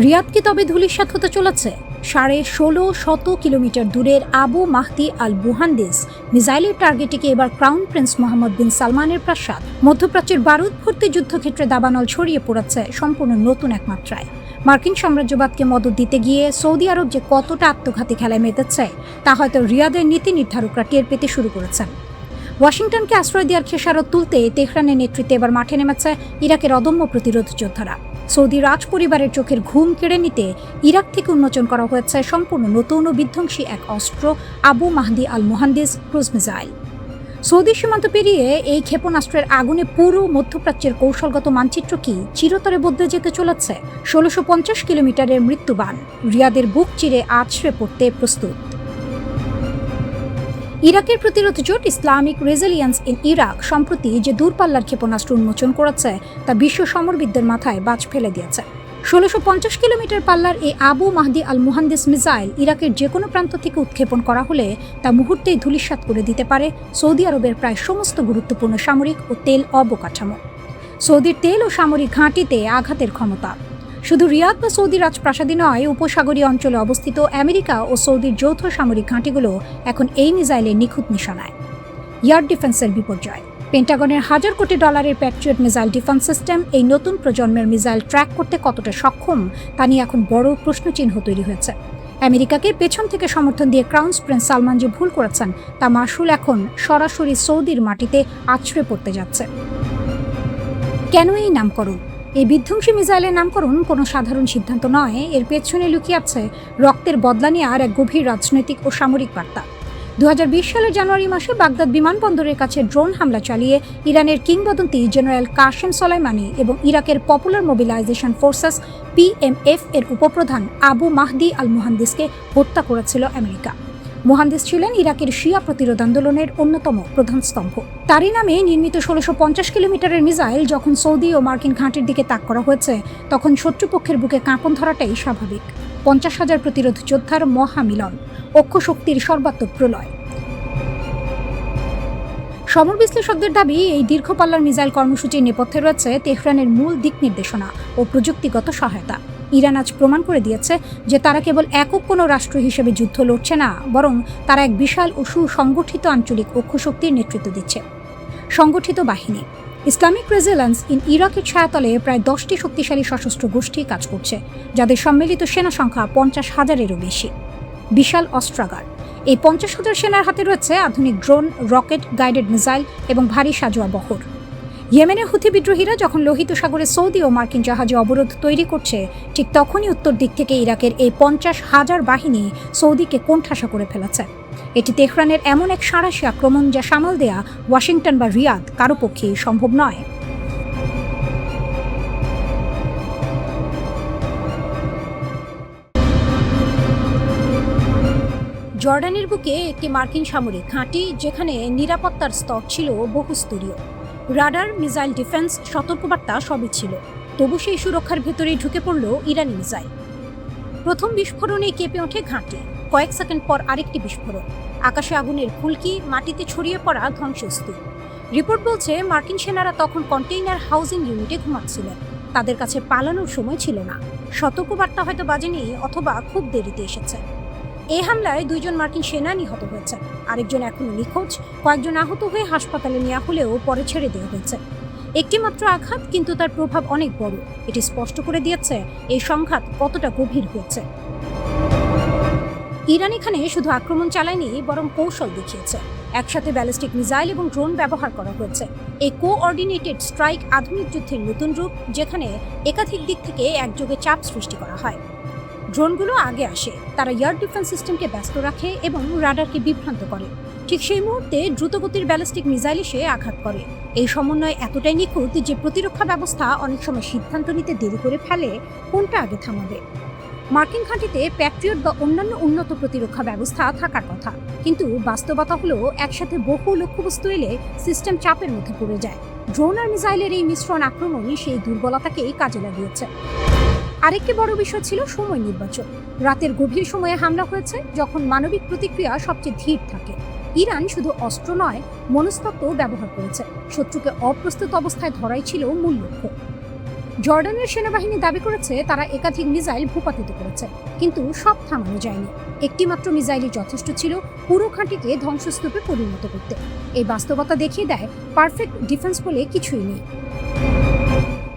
রিয়াদ কি তবে ধূলিসাৎ হতে চলেছে? ১৬৫০ কিলোমিটার দূরের আবু মাহদি আল মুহান্দিস মিসাইলের টার্গেটে এবার ক্রাউন প্রিন্স মোহাম্মদ বিন সালমানের প্রাসাদ। মধ্যপ্রাচ্যের বারুদ ভর্তি যুদ্ধক্ষেত্রে দাবানল ছড়িয়ে পড়েছে সম্পূর্ণ নতুন এক মাত্রায়। মার্কিন সাম্রাজ্যবাদকে মদত দিতে গিয়ে সৌদি আরব যে কতটা আত্মঘাতী খেলায় মেতেছে তা হয়তো রিয়াদের নীতি নির্ধারকরা টের পেতে শুরু করেছেন। ওয়াশিংটনকে আশ্রয় দেওয়ার খেসারত তুলতে তেহরানের নেতৃত্বে এবার মাঠে নেমেছে ইরাকের অদম্য প্রতিরোধ যোদ্ধারা। সৌদি রাজ পরিবারের চোখের ঘুম কেড়ে নিতে ইরাক থেকে উন্মোচন করা হয়েছে সম্পূর্ণ নতুন ও বিধ্বংসী এক অস্ত্র, আবু মাহদি আল মুহান্দিস ক্রুজ মিসাইল। সৌদি সীমান্ত পেরিয়ে এই ক্ষেপণাস্ত্রের আগুনে পুরো মধ্যপ্রাচ্যের কৌশলগত মানচিত্র কি চিরতরে বদলে যেতে চলেছে? ১৬৫০ কিলোমিটারের মৃত্যুবান রিয়াদের বুক চিরে আছড়ে পড়তে প্রস্তুত। ইরাকের প্রতিরোধ জোট ইসলামিক রেজিলিয়েন্স ইন ইরাক সম্প্রতি যে দূরপাল্লার ক্ষেপণাস্ত্র উন্মোচন করেছে তা বিশ্ব সমরবিদদের মাথায় বাজ ফেলে দিয়েছে। ১৬৫০ কিলোমিটার পাল্লার এই আবু মাহদি আল মুহান্দিস মিসাইল ইরাকের যে কোনো প্রান্ত থেকে উৎক্ষেপণ করা হলে তা মুহূর্তেই ধূলিসাৎ করে দিতে পারে সৌদি আরবের প্রায় সমস্ত গুরুত্বপূর্ণ সামরিক ও তেল অবকাঠামো। সৌদির তেল ও সামরিক ঘাঁটিতে আঘাতের ক্ষমতা। শুধু রিয়াদ বা সৌদি রাজপ্রাসাদী নয়, উপসাগরীয় অঞ্চলে অবস্থিত আমেরিকা ও সৌদির যৌথ সামরিক ঘাঁটিগুলো এখন এই মিসাইলের নিখুঁত নিশানায়। এয়ার ডিফেন্সের বিপর্যয়। পেন্টাগনের $১,০০০ কোটি প্যাট্রিয়ট মিসাইল ডিফেন্স সিস্টেম এই নতুন প্রজন্মের মিসাইল ট্র্যাক করতে কতটা সক্ষম তা নিয়ে এখন বড় প্রশ্নচিহ্ন তৈরি হয়েছে। আমেরিকাকে পেছন থেকে সমর্থন দিয়ে ক্রাউন প্রিন্স সালমান যে ভুল করেছেন তা মাসুল এখন সরাসরি সৌদির মাটিতে আছড়ে পড়তে যাচ্ছে। কেন এই নামকরণ? এই বিধ্বংসী মিসাইলের নামকরণ কোনো সাধারণ সিদ্ধান্ত নয়, এর পেছনে লুকিয়ে আছে রক্তের বদলা নেওয়ার এক গভীর রাজনৈতিক ও সামরিক বার্তা। ২০২০ সালের জানুয়ারি মাসে বাগদাদ বিমানবন্দরের কাছে ড্রোন হামলা চালিয়ে ইরানের কিংবদন্তি জেনারেল কাশেম সোলাইমানি এবং ইরাকের পপুলার মোবিলাইজেশন ফোর্সেস PMF এর উপপ্রধান আবু মাহদি আল মুহান্দিসকে হত্যা করেছিল আমেরিকা। মুহান্দিস ছিলেন ইরাকের শিয়া প্রতিরোধ আন্দোলনের অন্যতম প্রধান স্তম্ভ। তারই নামে নির্মিত ১৬৫০ কিলোমিটারের মিসাইল যখন সৌদি ও মার্কিন ঘাঁটির দিকে তাক করা হয়েছে তখন শত্রুপক্ষের বুকে কাঁপন ধরাটাই স্বাভাবিক। ৫০,০০০ প্রতিরোধ যোদ্ধার মহামিলন, অক্ষশক্তির সর্বাত্মক প্রলয়। সমর বিশ্লেষকদের দাবি এই দীর্ঘপাল্লার মিসাইল কর্মসূচির নেপথ্যে রয়েছে তেহরানের মূল দিক নির্দেশনা ও প্রযুক্তিগত সহায়তা। ইরান আজ প্রমাণ করে দিয়েছে যে তারা কেবল একক কোনো রাষ্ট্র হিসেবে যুদ্ধ লড়ছে না, বরং তারা এক বিশাল ও সুসংগঠিত আঞ্চলিক অক্ষশক্তির নেতৃত্ব দিচ্ছে। সংগঠিত বাহিনী। ইসলামিক রেজিলিয়েন্স ইন ইরাকের ছায়াতলে প্রায় ১০টি শক্তিশালী সশস্ত্র গোষ্ঠী কাজ করছে, যাদের সম্মিলিত সেনা সংখ্যা ৫০,০০০-এরও বেশি। বিশাল অস্ত্রাগার। এই ৫০,০০০ সেনার হাতে রয়েছে আধুনিক ড্রোন, রকেট গাইডেড মিসাইল এবং ভারী সাজোয়া বহর। ইয়েমেনের হুথি বিদ্রোহীরা যখন লোহিত সাগরে সৌদি ও মার্কিন জাহাজে অবরোধ তৈরি করছে, ঠিক তখনই উত্তর দিক থেকে ইরাকের এই ৫০,০০০ বাহিনী সৌদিকে কোণঠাসা করে ফেলেছে। এটি তেহরানের এমন এক সাঁড়াশি আক্রমণ যা সামাল দেয়া ওয়াশিংটন বা রিয়াদ কারো পক্ষেই সম্ভব নয়। জর্ডানের বুকে একটি মার্কিন সামরিক ঘাঁটি, যেখানে নিরাপত্তার স্তর ছিল বহুস্তরীয়। রাডার, মিসাইল ডিফেন্স, সতর্কবার্তা সবই ছিল। তবু সেই সুরক্ষার ভেতরেই ঢুকে পড়ল ইরানি মিসাইল। প্রথম বিস্ফোরণে কেঁপে ওঠে ঘাঁটি। কয়েক সেকেন্ড পর আরেকটি বিস্ফোরণ। আকাশে আগুনের ফুলকি, মাটিতে ছড়িয়ে পড়া ধ্বংসস্তূপ। রিপোর্ট বলছে মার্কিন সেনারা তখন কন্টেইনার হাউজিং ইউনিটে ঘুমাচ্ছিলেন। তাদের কাছে পালানোর সময় ছিল না। সতর্কবার্তা হয়তো বাজেনি, অথবা খুব দেরিতে এসেছে। এই হামলায় ২ জন মার্কিন সেনা নিহত হয়েছে, আরেকজন এখনো নিখোঁজ। কয়েকজন আহত হয়ে হাসপাতালে নেওয়া হলেও পরে ছেড়ে দেওয়া হয়েছে। একটি মাত্র আঘাত, কিন্তু তার প্রভাব অনেক বড়। এটি স্পষ্ট করে দিয়েছে এই সংঘাত কতটা গভীর হয়েছে। ইরান এখানে শুধু আক্রমণ চালায়নি, বরং কৌশল দেখিয়েছে। একসাথে ব্যালিস্টিক মিসাইল এবং ড্রোন ব্যবহার করা হয়েছে। এই কোঅর্ডিনেটেড স্ট্রাইক আধুনিক যুদ্ধের নতুন রূপ, যেখানে একাধিক দিক থেকে একযোগে চাপ সৃষ্টি করা হয়। ড্রোনগুলো আগে আসে, তারা এয়ার ডিফেন্স সিস্টেমকে ব্যস্ত রাখে এবং রাডারকে বিভ্রান্ত করে। ঠিক সেই মুহূর্তে দ্রুতগতির ব্যালিস্টিক মিসাইল এসে আঘাত করে। এই সমন্বয় এতটাই নিখুঁত যে প্রতিরক্ষা ব্যবস্থা অনেক সময় সিদ্ধান্ত নিতে দেরি করে ফেলে কোনটা আগে থামাবে। মার্কিন ঘাঁটিতে প্যাট্রিয়ট বা অন্যান্য উন্নত প্রতিরক্ষা ব্যবস্থা থাকার কথা, কিন্তু বাস্তবতা হলো একসাথে বহু লক্ষ্যবস্তু এলে সিস্টেম চাপের মধ্যে পড়ে যায়। ড্রোন আর মিসাইলের এই মিশ্রণ আক্রমণই সেই দুর্বলতাকেই কাজে লাগিয়েছে। আরেকটি বড় বিষয় ছিল সময় নির্বাচন। রাতের গভীর সময়ে হামলা হয়েছে, যখন মানবিক প্রতিক্রিয়া সবচেয়ে ধীর থাকে। ইরান শুধু অস্ত্র নয়, মনস্তত্ত্ব ব্যবহার করেছে। শত্রুকে অপ্রস্তুত অবস্থায় ধরাই ছিল মূল লক্ষ্য। জর্ডানের সেনাবাহিনী দাবি করেছে তারা একাধিক মিসাইল ভূপাতিত করেছে, কিন্তু সব থামানো যায়নি। একটিমাত্র মিসাইলই যথেষ্ট ছিল পুরো ঘাঁটিকে ধ্বংসস্তূপে পরিণত করতে। এই বাস্তবতা দেখিয়ে দেয় পারফেক্ট ডিফেন্স বলে কিছুই নেই।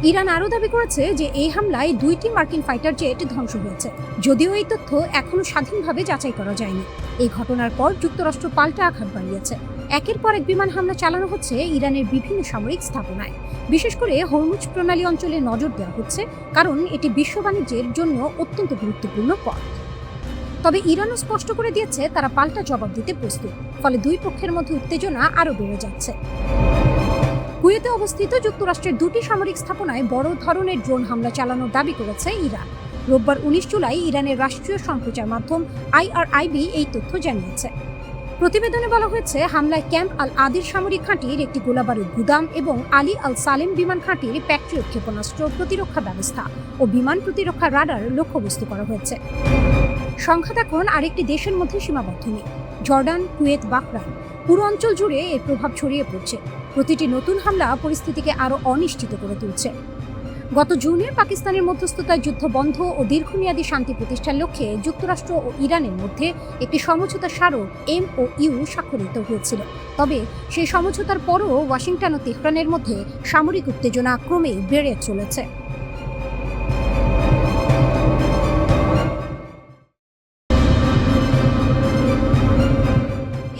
ইরান আরও দাবি করেছে যে এই হামলায় 2টি মার্কিন ফাইটার জেট ধ্বংস হয়েছে, যদিও এই তথ্য এখনও স্বাধীনভাবে যাচাই করা যায়নি। এই ঘটনার পর যুক্তরাষ্ট্র পাল্টা আঘাত বাড়িয়েছে। একের পর এক বিমান হামলা চালানো হচ্ছে ইরানের বিভিন্ন সামরিক স্থাপনায়। বিশেষ করে হরমুজ প্রণালী অঞ্চলে নজর দেওয়া হচ্ছে, কারণ এটি বিশ্ব বাণিজ্যের জন্য অত্যন্ত গুরুত্বপূর্ণ পথ। তবে ইরানও স্পষ্ট করে দিয়েছে তারা পাল্টা জবাব দিতে প্রস্তুত, ফলে দুই পক্ষের মধ্যে উত্তেজনা আরও বেড়ে যাচ্ছে। কুয়েতে অবস্থিত যুক্তরাষ্ট্রের 2টি সামরিক স্থাপনায় বড় ধরনের ড্রোন হামলা চালানোর দাবি করেছে ইরান। রোববার 19 জুলাই ইরানের রাষ্ট্রীয় সম্প্রচার মাধ্যম IRIB এই তথ্য জানিয়েছে। প্রতিবেদনে বলা হয়েছে হামলায় ক্যাম্প আল আদির সামরিক ঘাঁটির একটি গোলাবারুদ গুদাম এবং আলী আল সালেম বিমান ঘাঁটির প্যাট্রিয়ট ক্ষেপণাস্ত্র প্রতিরক্ষা ব্যবস্থা ও বিমান প্রতিরক্ষা রাডার লক্ষ্যবস্তু করা হয়েছে। সংঘাত এখন আরেকটি দেশের মধ্যে সীমাবদ্ধ নেই। জর্ডান, কুয়েত, বাহরাইন পুরো অঞ্চল জুড়ে এর প্রভাব ছড়িয়ে পড়ছে। প্রতিটি নতুন হামলা পরিস্থিতিকে আরও অনিশ্চিত করে তুলছে। গত জুনে পাকিস্তানের মধ্যস্থতায় যুদ্ধ বন্ধ ও দীর্ঘমেয়াদী শান্তি প্রতিষ্ঠার লক্ষ্যে যুক্তরাষ্ট্র ও ইরানের মধ্যে একটি সমঝোতা স্মারক MOU স্বাক্ষরিত হয়েছিল। তবে সেই সমঝোতার পরও ওয়াশিংটন ও তেহরানের মধ্যে সামরিক উত্তেজনা ক্রমেই বেড়ে চলেছে।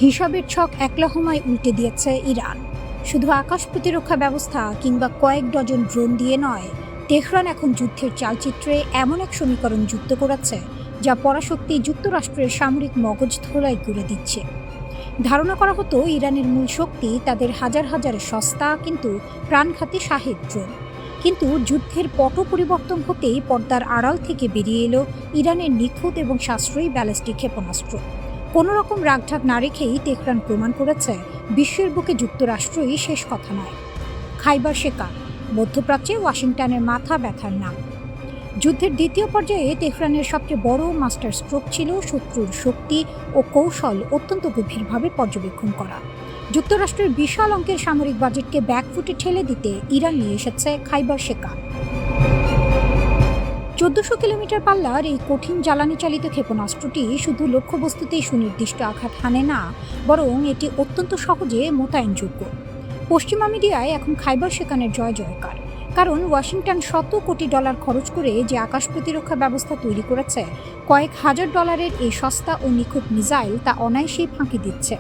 হিসাবের ছক একলহমায় উল্টে দিয়েছে ইরান। শুধু আকাশ প্রতিরক্ষা ব্যবস্থা কিংবা কয়েক ডজন ড্রোন দিয়ে নয়, তেহরান এখন যুদ্ধের চালচিত্রে এমন এক সমীকরণ যুক্ত করেছে যা পরাশক্তি যুক্তরাষ্ট্রের সামরিক মগজ ধোলাই করে দিচ্ছে। ধারণা করা হতো ইরানের মূল শক্তি তাদের হাজার হাজার সস্তা কিন্তু প্রাণঘাতী শাহেদ ড্রোন। কিন্তু যুদ্ধের পট পরিবর্তন হতেই পর্দার আড়াল থেকে বেরিয়ে এলো ইরানের নিখুঁত এবং সাশ্রয়ী ব্যালিস্টিক ক্ষেপণাস্ত্র। কোনো রকম রাগঢাক না রেখেই তেহরান প্রমাণ করেছে বিশ্বের বুকে যুক্তরাষ্ট্রই শেষ কথা নয়। খাইবার শেকার মধ্যপ্রাচ্যে ওয়াশিংটনের মাথা ব্যথার নাম। যুদ্ধের দ্বিতীয় পর্যায়ে তেহরানের সবচেয়ে বড় মাস্টার স্ট্রোক ছিল শত্রুর শক্তি ও কৌশল অত্যন্ত গভীরভাবে পর্যবেক্ষণ করা। যুক্তরাষ্ট্রের বিশাল অঙ্কের সামরিক বাজেটকে ব্যাকফুটে ঠেলে দিতে ইরান নিয়ে এসেছে খাইবার শেকার। 1400 কিলোমিটার পাল্লার এই কঠিন জ্বালানি চালিত ক্ষেপণাস্ত্রটি শুধু লক্ষ্যবস্তুতেই সুনির্দিষ্ট আঘাত হানে না, বরং এটি অত্যন্ত সহজে মোতায়েনযোগ্য। পশ্চিমা মিডিয়ায় এখন খাইবার শেকানের জয় জয়কার, কারণ ওয়াশিংটন $100 কোটি খরচ করে যে আকাশ প্রতিরক্ষা ব্যবস্থা তৈরি করেছে, কয়েক হাজার ডলারের এই সস্তা ও নিখুঁত মিসাইল তা অনায়াসেই ফাঁকি দিচ্ছে।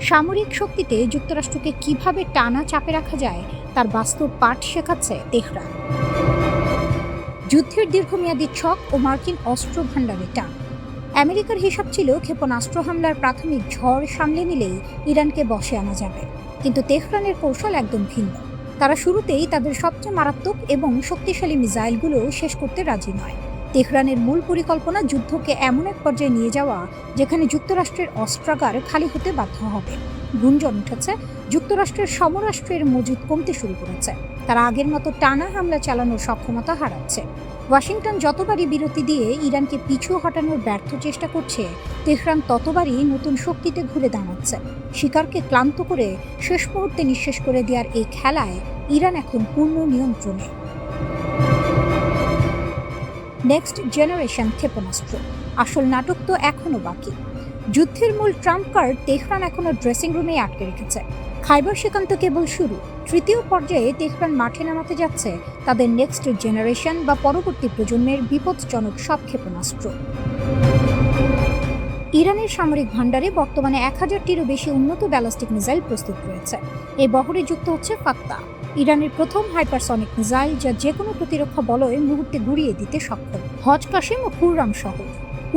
সামরিক শক্তিতে যুক্তরাষ্ট্রকে কিভাবে টানা চাপে রাখা যায় তার বাস্তব পাঠ শেখাচ্ছে তেহরান। যুদ্ধের দীর্ঘমেয়াদী ছক ও মার্কিন অস্ত্র ভাণ্ডারে টান। আমেরিকার হিসাব ছিল ক্ষেপণাস্ত্র হামলার প্রাথমিক ঝড় সামলে নিলেই ইরানকে বশে আনা যাবে, কিন্তু তেহরানের কৌশল একদম ভিন্ন। তারা শুরুতেই তাদের সবচেয়ে মারাত্মক এবং শক্তিশালী মিসাইলগুলো শেষ করতে রাজি নয়। তেহরানের মূল পরিকল্পনা যুদ্ধকে এমন এক পর্যায়ে নিয়ে যাওয়া যেখানে যুক্তরাষ্ট্রের অস্ত্রাগার খালি হতে বাধ্য হবে। গুঞ্জন উঠেছে যুক্তরাষ্ট্রের সমরাষ্ট্রের মজুদ কমতে শুরু করেছে। তারা আগের মতো টানা হামলা চালানোর সক্ষমতা হারাচ্ছে। ওয়াশিংটন যতবারই বিরতি দিয়ে ইরানকে পিছু হটানোর ব্যর্থ চেষ্টা করছে, তেহরান ততবারই নতুন শক্তিতে ঘুরে দাঁড়াচ্ছে। শিকারকে ক্লান্ত করে শেষ মুহূর্তে নিঃশেষ করে দেওয়ার এই খেলায় ইরান এখন পূর্ণ নিয়ন্ত্রণে। নেক্সট জেনারেশন ক্ষেপণাস্ত্র, আসল নাটক তো এখনও বাকি। যুদ্ধের মূল ট্রাম্প কার্ড তেহরান এখনও ড্রেসিং রুমে আটকে রেখেছে। খাইবার শেকান তো কেবল শুরু। তৃতীয় পর্যায়ে তেহরান মাঠে নামাতে যাচ্ছে তাদের নেক্সট জেনারেশন বা পরবর্তী প্রজন্মের বিপজ্জনক সব ক্ষেপণাস্ত্র। ইরানের সামরিক ভাণ্ডারে বর্তমানে 1000টিরও বেশি উন্নত ব্যালিস্টিক মিসাইল প্রস্তুত রয়েছে। এই বহরে যুক্ত হচ্ছে ফাত্তা, ইরানের প্রথম হাইপারসনিক মিসাইল যা যে কোনো প্রতিরক্ষা বলয়ে মুহূর্তে গুঁড়িয়ে দিতে সক্ষম। হজ কাসেম ও খুররাম সহ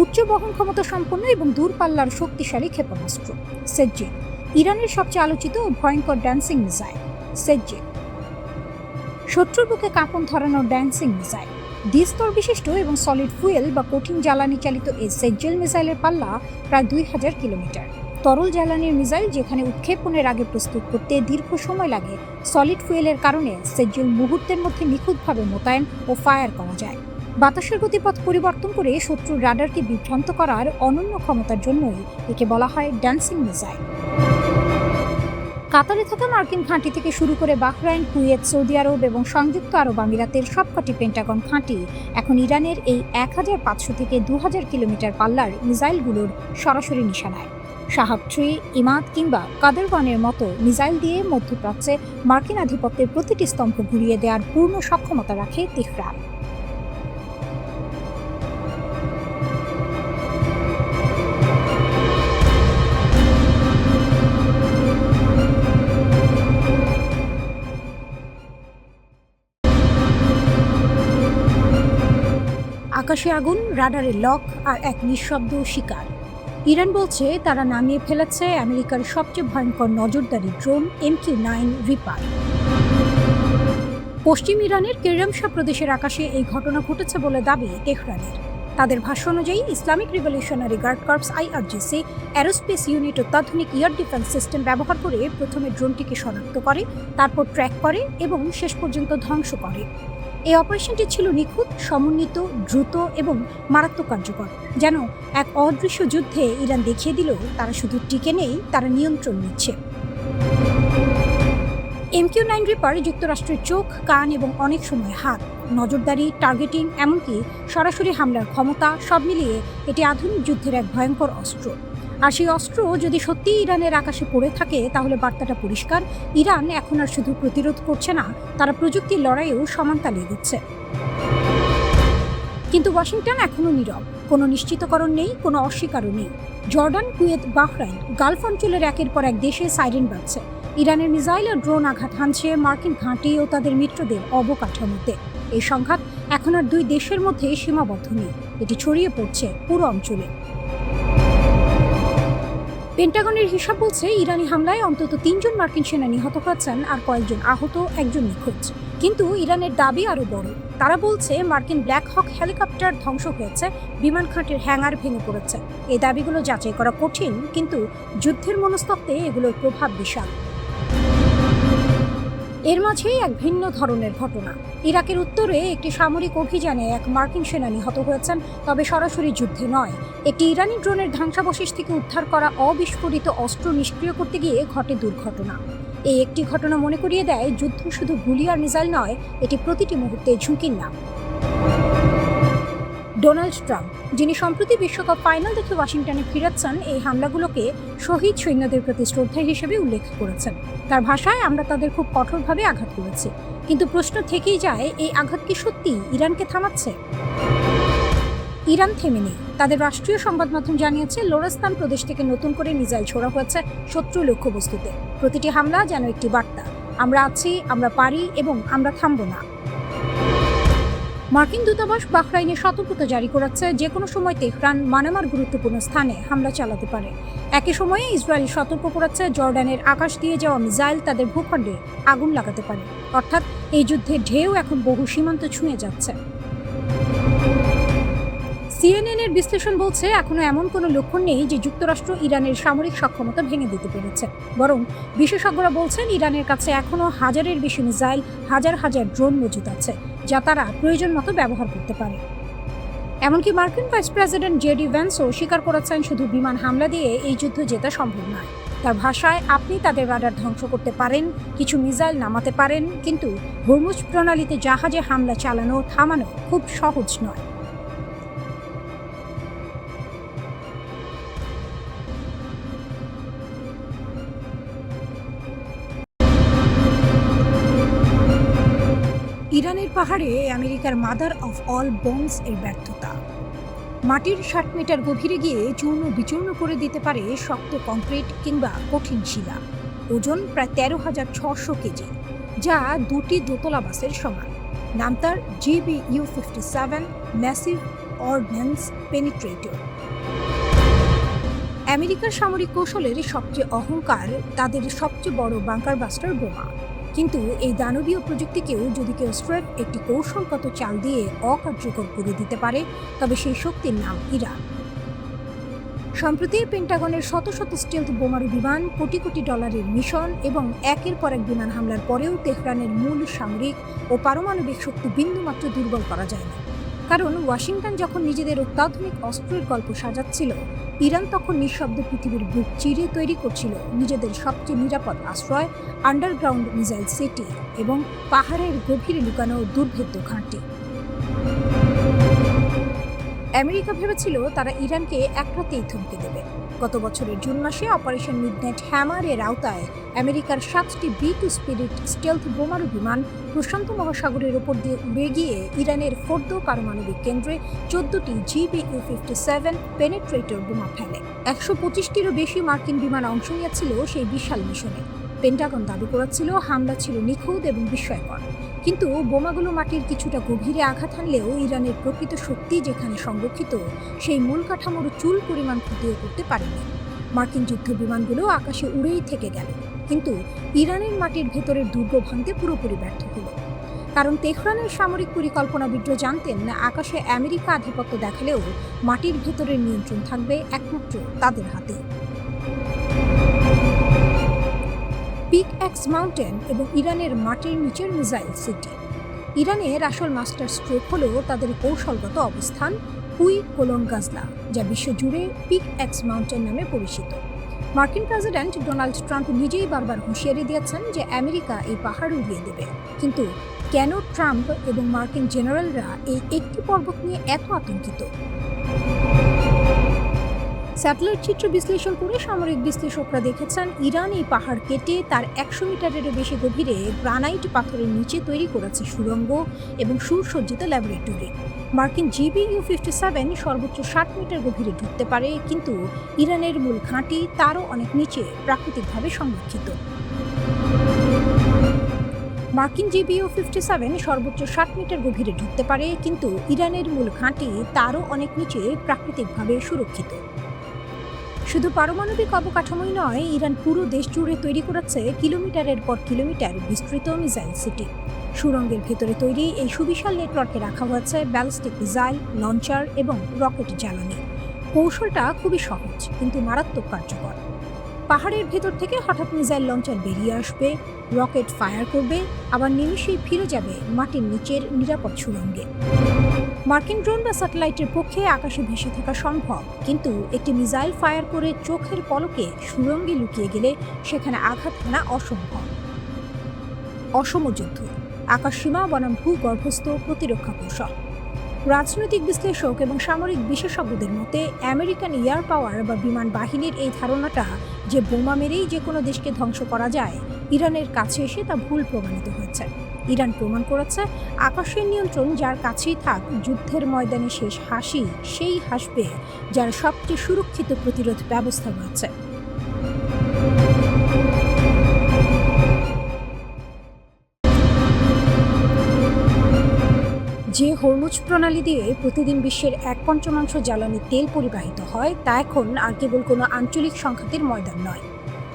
উচ্চ বহন ক্ষমতা সম্পন্ন এবং দূরপাল্লার শক্তিশালী ক্ষেপণাস্ত্র। সেজ্জিন, ইরানের সবচেয়ে আলোচিত ও ভয়ঙ্কর ড্যান্সিং মিসাইল। সেজ্জিন শত্রুর বুকে কাঁপন ধরানোর ড্যান্সিং মিসাইল। দ্বিস্তর বিশিষ্ট এবং সলিড ফুয়েল বা কঠিন জ্বালানি চালিত এই সেজ্জেল মিসাইলের পাল্লা প্রায় 2000 কিলোমিটার। তরল জ্বালানির মিসাইল যেখানে উৎক্ষেপণের আগে প্রস্তুত করতে দীর্ঘ সময় লাগে, সলিড ফুয়েলের কারণে সেজ্জেল মুহূর্তের মধ্যে নিখুঁতভাবে মোতায়েন ও ফায়ার করা যায়। বাতাসের গতিপথ পরিবর্তন করে শত্রুর রাডারকে বিভ্রান্ত করার অনন্য ক্ষমতার জন্যই একে বলা হয় ড্যান্সিং মিসাইল। কাতারে থাকা মার্কিন ঘাঁটি থেকে শুরু করে বাহরাইন, কুয়েত, সৌদি আরব এবং সংযুক্ত আরব আমিরাতের সবকটি পেন্টাগন ঘাঁটি এখন ইরানের এই ১৫০০ থেকে ২০০০ কিলোমিটার পাল্লার মিসাইলগুলোর সরাসরি নিশানায়। শাহাব-3, ইমাদ কিংবা কাদেরওয়ানের মতো মিসাইল দিয়ে মধ্যপ্রাচ্যে মার্কিন আধিপত্যের প্রতিটি স্তম্ভ ঘুরিয়ে দেওয়ার পূর্ণ সক্ষমতা রাখে তেহরান। আকাশে আগুন, রাডারে লক আর এক নিঃশব্দ শিকার। ইরান বলছে তারা নামিয়ে ফেলেছে আমেরিকার সবচেয়ে ভয়ঙ্কর নজরদারি ড্রোন MQ-9 রিপার। পশ্চিম ইরানের কেরমশাহ প্রদেশের আকাশে এই ঘটনা ঘটেছে বলে দাবি তেহরানের। তাদের ভাষ্য অনুযায়ী Islamic revolutionary guard corps IRGC aerospace unit অত্যাধুনিক এয়ার ডিফেন্স সিস্টেম ব্যবহার করে প্রথমে ড্রোনটিকে শনাক্ত করে, তারপর ট্র্যাক করে এবং শেষ পর্যন্ত ধ্বংস করে। এই অপারেশনটি ছিল নিখুঁত, সমন্বিত, দ্রুত এবং মারাত্মক কার্যকর। যেন এক অদৃশ্য যুদ্ধে ইরান দেখিয়ে দিল তারা শুধু টিকে নেই, তারা নিয়ন্ত্রণ নিচ্ছে। MQ-9 রিপার যুক্তরাষ্ট্রের চোখ, কান এবং অনেক সময় হাত, নজরদারি, টার্গেটিং, এমনকি সরাসরি হামলার ক্ষমতা, সব মিলিয়ে এটি আধুনিক যুদ্ধের এক ভয়ঙ্কর অস্ত্র। আর সেই অস্ত্র যদি সত্যিই ইরানের আকাশে পড়ে থাকে তাহলে বার্তাটা পরিষ্কার, ইরান এখন আর শুধু প্রতিরোধ করছে না, তারা প্রযুক্তির লড়াইয়েও সমান তালিয়ে দিচ্ছে। কিন্তু ওয়াশিংটন এখনও নীরব। কোনো নিশ্চিতকরণ নেই, কোনো অস্বীকারও নেই। জর্ডান, কুয়েত, বাহরাইন, গালফ অঞ্চলের একের পর এক দেশে সাইরেন বাজছে। ইরানের মিসাইল ও ড্রোন আঘাত হানছে মার্কিন ঘাঁটি ও তাদের মিত্রদের অবকাঠামোতে। এই সংঘাত এখন আর দুই দেশের মধ্যে সীমাবদ্ধ নেই, এটি ছড়িয়ে পড়ছে পুরো অঞ্চলে। পেন্টাগনের হিসাব বলছে ইরানি হামলায় অন্তত ৩ জন মার্কিন সেনা নিহত হয়েছেন আর কয়েকজন আহত, একজন নিখোঁজ। কিন্তু ইরানের দাবি আরও বড়। তারা বলছে মার্কিন ব্ল্যাক হক হেলিকপ্টার ধ্বংস হয়েছে, বিমান ঘাঁটির হ্যাঙ্গার ভেঙে পড়েছে। এই দাবিগুলো যাচাই করা কঠিন, কিন্তু যুদ্ধের মনস্তত্ত্বে এগুলোর প্রভাব বিশাল। এর মাঝেই এক ভিন্ন ধরনের ঘটনা। ইরাকের উত্তরে একটি সামরিক অভিযানে এক মার্কিন সেনা নিহত হয়েছেন, তবে সরাসরি যুদ্ধে নয়। একটি ইরানি ড্রোনের ধ্বংসাবশেষ থেকে উদ্ধার করা অবিস্ফোরিত অস্ত্র নিষ্ক্রিয় করতে গিয়ে ঘটে দুর্ঘটনা। এই একটি ঘটনা মনে করিয়ে দেয় যুদ্ধ শুধু গুলি আর মিসাইল নয়, এটি প্রতিটি মুহূর্তে ঝুঁকির নাম। ডোনাল্ড ট্রাম্প, যিনি সম্প্রতি বিশ্বকাপ ফাইনাল দেখে ওয়াশিংটনে ফিরেছেন, এই হামলাগুলোকে শহীদ সৈন্যদের প্রতি শ্রদ্ধা হিসেবে উল্লেখ করেছেন। তার ভাষায়, আমরা তাদের খুব কঠোরভাবে আঘাত করেছি। কিন্তু প্রশ্ন থেকেই যায়, এই আঘাত কি সত্যি ইরানকে থামাচ্ছে? ইরান থেমে নেই। তাদের রাষ্ট্রীয় সংবাদ মাধ্যম জানিয়েছে লোরেস্তান প্রদেশ থেকে নতুন করে মিসাইল ছোড়া হয়েছে শত্রু লক্ষ্যবস্তুতে। প্রতিটি হামলা যেন একটি বার্তা, আমরা আছি, আমরা পারি এবং আমরা থামব না। মার্কিন দূতাবাস বাহরাইনে সতর্কতা জারি করেছে, যে কোনো সময় তেহরান মানামার গুরুত্বপূর্ণ স্থানে হামলা চালাতে পারে। একই সময়ে ইসরায়েল সতর্ক করেছে জর্ডানের আকাশ দিয়ে যাওয়া মিসাইল তাদের ভূখণ্ডে আগুন লাগাতে পারে। অর্থাৎ এই যুদ্ধের ঢেউ এখন বহু সীমান্ত ছুঁয়ে যাচ্ছে। CNN এর বিশ্লেষণ বলছে এখনো এমন কোনো লক্ষণ নেই যে যুক্তরাষ্ট্র ইরানের সামরিক সক্ষমতা ভেঙে দিতে পেরেছে। বরং বিশেষজ্ঞরা বলছেন ইরানের কাছে এখনো হাজারের বেশি মিসাইল, হাজার হাজার ড্রোন মজুদ আছে, যা তারা প্রয়োজন মতো ব্যবহার করতে পারে। এমনকি মার্কিন ভাইস প্রেসিডেন্ট JD ভ্যান্সও স্বীকার করেছেন শুধু বিমান হামলা দিয়ে এই যুদ্ধ জেতা সম্ভব নয়। তার ভাষায়, আপনি তাদের রাডার ধ্বংস করতে পারেন, কিছু মিসাইল নামাতে পারেন, কিন্তু হরমুজ প্রণালীতে জাহাজে হামলা চালানো, থামানো খুব সহজ নয়। ইরানের পাহাড়ে আমেরিকার মাদার অফ অল বোমস এর ব্যর্থতা। মাটির 60 মিটার গভীরে গিয়ে চূর্ণ বিচূর্ণ করে দিতে পারে শক্ত কংক্রিট কিংবা কঠিন শিলা। ওজন প্রায় 13,600 কেজি, যা দুটি দোতলা বাসের সমান। নাম তার GBU-57 ম্যাসিভ অর্ডিন্যান্স পেনিট্রেটর। আমেরিকার সামরিক কৌশলের সবচেয়ে অহংকার তাদের সবচেয়ে বড় বাংকার বাস্টার বোমা। কিন্তু এই দানবীয় প্রযুক্তিকেও যদি কেউ স্রেফ একটি কৌশলগত চাল দিয়ে অকার্যকর করে দিতে পারে, তবে সেই শক্তির নাম ইরান। সম্প্রতি পেন্টাগনের শত শত স্টেলথ বোমারু বিমান, কোটি কোটি ডলারের মিশন এবং একের পর এক বিমান হামলার পরেও তেহরানের মূল সামরিক ও পারমাণবিক শক্তি বিন্দুমাত্র দুর্বল করা যায়নি। কারণ ওয়াশিংটন যখন নিজেদের অত্যাধুনিক অস্ত্রের গল্প সাজাচ্ছিল, ইরান তখন নিঃশব্দ পৃথিবীর বুক চিরে তৈরি করছিল নিজেদের সবচেয়ে নিরাপদ আশ্রয়, আন্ডারগ্রাউন্ড মিসাইল সিটি এবং পাহাড়ের গভীরে লুকানো দুর্ভেদ্য ঘাঁটি। আমেরিকা ভেবেছিল তারা ইরানকে এক রাতেই থমকে দেবে। গত বছরের জুন মাসে অপারেশন মিডনাইট হ্যামার এর আওতায় আমেরিকার 7টি B-2 স্পিরিট স্টেলথ বোমারু বিমান প্রশান্ত মহাসাগরের উপর দিয়ে উড়ে গিয়ে ইরানের ফোর্দো পারমাণবিক কেন্দ্রে 14টি GBU-57 পেনেট্রেটর বোমা ফেলে। 125টিরও বেশি মার্কিন বিমান অংশ নিয়েছিল সেই বিশাল মিশনে। পেন্টাগন দাবি করেছিল হামলা ছিল নিখুঁত এবং বিস্ময়কর, কিন্তু বোমাগুলো মাটির কিছুটা গভীরে আঘাত হানলেও ইরানের প্রকৃত শক্তি যেখানে সংরক্ষিত সেই মূল কাঠামোর চুল পরিমাণ ক্ষতিও করতে পারেনি। মার্কিন যুদ্ধ বিমানগুলো আকাশে উড়েই থেকে গেল, কিন্তু ইরানের মাটির ভেতরের দুর্গ ভাঙতে পুরোপুরি ব্যর্থ হলো। কারণ তেহরানের সামরিক পরিকল্পনাবিদরা জানতেন না আকাশে আমেরিকা আধিপত্য দেখালেও মাটির ভেতরের নিয়ন্ত্রণ থাকবে একমাত্র তাদের হাতে। পিকঅ্যাক্স মাউন্টেন এবং ইরানের মাটির নিচের মিসাইল সিটি। ইরানের আসল মাস্টার স্ট্রোক হল তাদের কৌশলগত অবস্থান কুই-কোলন-গাজলা, যা বিশ্বজুড়ে পিকঅ্যাক্স মাউন্টেন নামে পরিচিত। মার্কিন প্রেসিডেন্ট ডোনাল্ড ট্রাম্প নিজেই বারবার হুঁশিয়ারি দিয়েছেন যে আমেরিকা এই পাহাড় উড়িয়ে দেবে, কিন্তু কেন ট্রাম্প এবং মার্কিন জেনারেলরা এই একটি পর্বত নিয়ে এত আতঙ্কিত? স্যাটেলাইট চিত্র বিশ্লেষণ করে সামরিক বিশ্লেষকরা দেখেছেন ইরান এই পাহাড় কেটে তার 100 মিটারেরও বেশি গভীরে গ্রানাইট পাথরের নিচে তৈরি করেছে সুড়ঙ্গ এবং সুসজ্জিত ল্যাবরেটরি। মার্কিন GBU-57 সর্বোচ্চ 60 মিটার গভীরে ঢুকতে পারে, কিন্তু ইরানের মূল ঘাঁটি তারও অনেক নিচে প্রাকৃতিকভাবে সংরক্ষিত। মার্কিন GBU-57 সর্বোচ্চ 60 মিটার গভীরে ঢুকতে পারে, কিন্তু ইরানের মূল ঘাঁটি তারও অনেক নিচে প্রাকৃতিকভাবে সুরক্ষিত। শুধু পারমাণবিক অবকাঠামোই নয়, ইরান পুরো দেশ জুড়ে তৈরি করেছে কিলোমিটারের পর কিলোমিটার বিস্তৃত মিসাইল সিটি। সুড়ঙ্গের ভেতরে তৈরি এই সুবিশাল নেটওয়ার্কে রাখা হয়েছে ব্যালিস্টিক মিসাইল, লঞ্চার এবং রকেট জ্বালানি। কৌশলটা খুবই সহজ কিন্তু মারাত্মক কার্যকর। পাহাড়ের ভেতর থেকে হঠাৎ মিসাইল লঞ্চার বেরিয়ে আসবে, রকেট ফায়ার করবে, আবার নিমিষেই ফিরে যাবে মাটির নিচের নিরাপদ সুড়ঙ্গে। মার্কিন ড্রোন বা স্যাটেলাইটের পক্ষে আকাশে ভেসে থাকা সম্ভব, কিন্তু একটি মিসাইল ফায়ার করে চোখের পলকে সুড়ঙ্গে লুকিয়ে গেলে সেখানে আঘাত হানা অসম্ভব। অসম যুদ্ধ, আকাশসীমা বনাম ভূগর্ভস্থ প্রতিরক্ষা কৌশল। রাজনৈতিক বিশ্লেষক এবং সামরিক বিশেষজ্ঞদের মতে আমেরিকান এয়ার পাওয়ার বা বিমান বাহিনীর এই ধারণাটা যে বোমা মেরেই যে কোনো দেশকে ধ্বংস করা যায়, ইরানের কাছে এসে তা ভুল প্রমাণিত হয়েছে। ইরান প্রমাণ করেছে আকাশের নিয়ন্ত্রণ যার কাছেই থাক, যুদ্ধের ময়দানে শেষ হাসি সেই হাসবে যার সবচেয়ে সুরক্ষিত প্রতিরোধ ব্যবস্থা রয়েছে। যে হরমুজ প্রণালী দিয়ে প্রতিদিন বিশ্বের 1/5 জ্বালানি তেল পরিবাহিত হয়, তা এখন আর কেবল কোনো আঞ্চলিক সংঘাতের ময়দান নয়,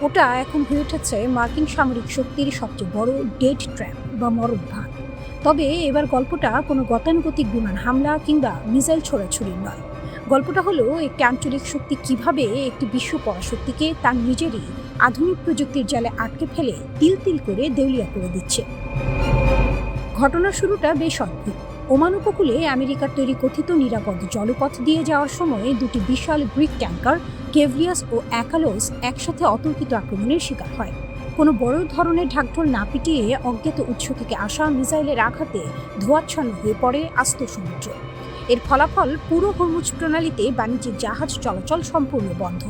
ওটা এখন হয়ে উঠেছে মার্কিন সামরিক শক্তির সবচেয়ে বড় ডেড ট্র্যাপ বা মরণভান। তবে এবার গল্পটা কোনো গতানুগতিক বিমান হামলা কিংবা মিসাইল ছোড়াছুড়ির নয়। গল্পটা হলো একটি আঞ্চলিক শক্তি কিভাবে একটি বিশ্ব পরাশক্তিকে তার নিজেরই আধুনিক প্রযুক্তির জালে আটকে ফেলে তিল তিল করে দেউলিয়া করে দিচ্ছে। ঘটনার শুরুটা বেশ অদ্ভুত। ওমান উপকূলে আমেরিকার তৈরি কথিত নিরাপদ জলপথ দিয়ে যাওয়ার সময় দুটি বিশাল গ্রিক ট্যাঙ্কার কেভলিয়াস ও অ্যাকালোস একসাথে অতর্কিত আক্রমণের শিকার হয়। কোনো বড় ধরনের ঢাকঢোল না পিটিয়ে অজ্ঞাত উৎস থেকে আসা মিসাইলের আঘাতে ধোঁয়াচ্ছন্ন হয়ে পড়ে আস্ত সমুদ্র। এর ফলাফল পুরো হরমুজ প্রণালীতে বাণিজ্যিক জাহাজ চলাচল সম্পূর্ণ বন্ধ।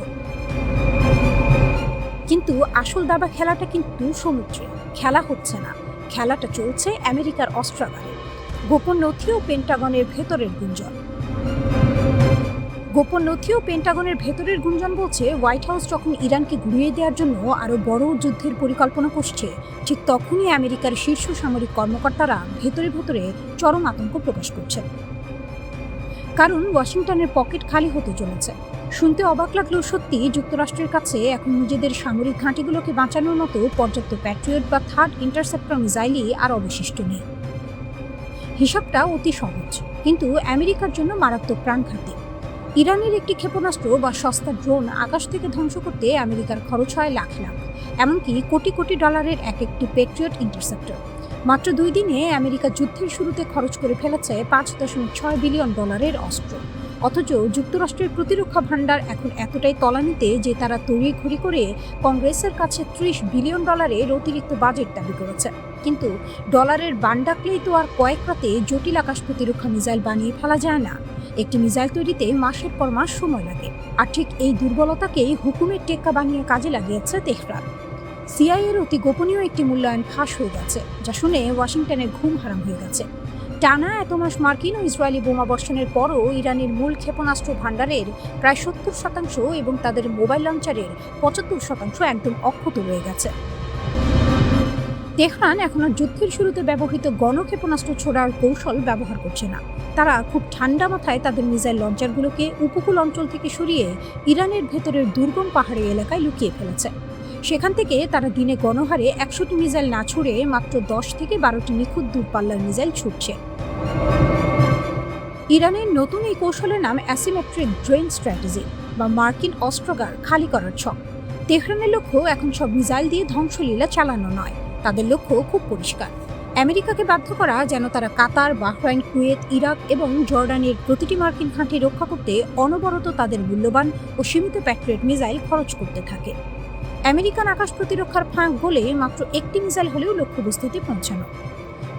কিন্তু আসল দাবা খেলাটা কিন্তু সমুদ্রে খেলা হচ্ছে না, খেলাটা চলছে আমেরিকার অস্ত্রাগারে। গোপন নথি ও পেন্টাগনের ভেতরের গুঞ্জন বলছে হোয়াইট হাউস যখন ইরানকে ঘুরিয়ে দেওয়ার জন্য আরও বড় যুদ্ধের পরিকল্পনা করছে, ঠিক তখনই আমেরিকার শীর্ষ সামরিক কর্মকর্তারা ভেতরে ভেতরে চরম আতঙ্ক প্রকাশ করছেন। কারণ ওয়াশিংটনের পকেট খালি হতে চলেছে। শুনতে অবাক লাগলেও সত্যি, যুক্তরাষ্ট্রের কাছে এখন নিজেদের সামরিক ঘাঁটিগুলোকে বাঁচানোর মতো পর্যাপ্ত প্যাট্রিয়ট বা থার্ড ইন্টারসেপ্টর মিসাইলই আর অবশিষ্ট নেই। হিসাবটা অতি সহজ, কিন্তু আমেরিকার জন্য মারাত্মক প্রাণঘাতী। ইরানের একটি ক্ষেপণাস্ত্র বা সস্তা ড্রোন আকাশ থেকে ধ্বংস করতে আমেরিকার খরচ হয় লাখ লাখ, এমনকি কোটি কোটি ডলারের এক একটি প্যাট্রিয়ট ইন্টারসেপ্টর। মাত্র 2 দিনে আমেরিকা যুদ্ধের শুরুতে খরচ করে ফেলেছে $5.6 বিলিয়ন অস্ত্র। অথচ যুক্তরাষ্ট্রের প্রতিরক্ষা ভাণ্ডার এখন এতটাই তলানিতে যে তারা তড়িঘড়ি করে কংগ্রেসের কাছে $30 বিলিয়ন অতিরিক্ত বাজেট দাবি করেছে। কিন্তু ডলারের বান ডাকলেই তো আর কয়েক রাতে জটিল আকাশ প্রতিরক্ষা মিসাইল বানিয়ে ফেলা যায় না। একটি মিসাইল তৈরিতে মাসের পর মাস সময় লাগে। আর ঠিক এই দুর্বলতাকেই হুকুমের টেক্কা বানিয়ে কাজে লাগিয়েছে তেহরান। সিআইএর অতি গোপনীয় একটি মূল্যায়ন ফাঁস হয়ে গেছে, যা শুনে ওয়াশিংটনের ঘুম হারাম হয়ে গেছে। টানা এত মাস মার্কিন ও ইসরায়েলি বোমা বর্ষণের পরও ইরানের মূল ক্ষেপণাস্ত্র ভাণ্ডারের প্রায় 70% এবং তাদের মোবাইল লঞ্চারের 75% একদম অক্ষত রয়ে গেছে। তেহরান এখনো যুদ্ধের শুরুতে ব্যবহৃত গণক্ষেপণাস্ত্র ছোড়ার কৌশল ব্যবহার করছে না। তারা খুব ঠান্ডা মাথায় তাদের মিসাইল লঞ্চারগুলোকে উপকূল অঞ্চল থেকে সরিয়ে ইরানের ভেতরের দুর্গম পাহাড়ি এলাকায় লুকিয়ে ফেলেছে। সেখান থেকে তারা দিনে গণহারে 100টি মিসাইল না ছুড়ে মাত্র 10 থেকে 12টি নিখুঁত দূরপাল্লার মিসাইল ছুটছে। ইরানের নতুন এই কৌশলের নাম অ্যাসিমেট্রিক ড্রেন স্ট্র্যাটেজি বা মার্কিন অস্ত্রাগার খালি করার ছক। তেহরানের লক্ষ্য এখন সব মিসাইল দিয়ে ধ্বংসলীলা চালানো নয়, তাদের লক্ষ্য খুব পরিষ্কার। আমেরিকাকে বাধ্য করা যেন তারা কাতার, বাহরাইন, কুয়েত, ইরাক এবং জর্ডানের প্রতিটি মার্কিন ঘাঁটি রক্ষা করতে অনবরত তাদের মূল্যবান ও সীমিত প্যাট্রিয়ট মিসাইল খরচ করতে থাকে। আমেরিকান আকাশ প্রতিরক্ষার ফাঁক গলে মাত্র একটি মিসাইল হলেও লক্ষ্যবস্তুতে পৌঁছানো।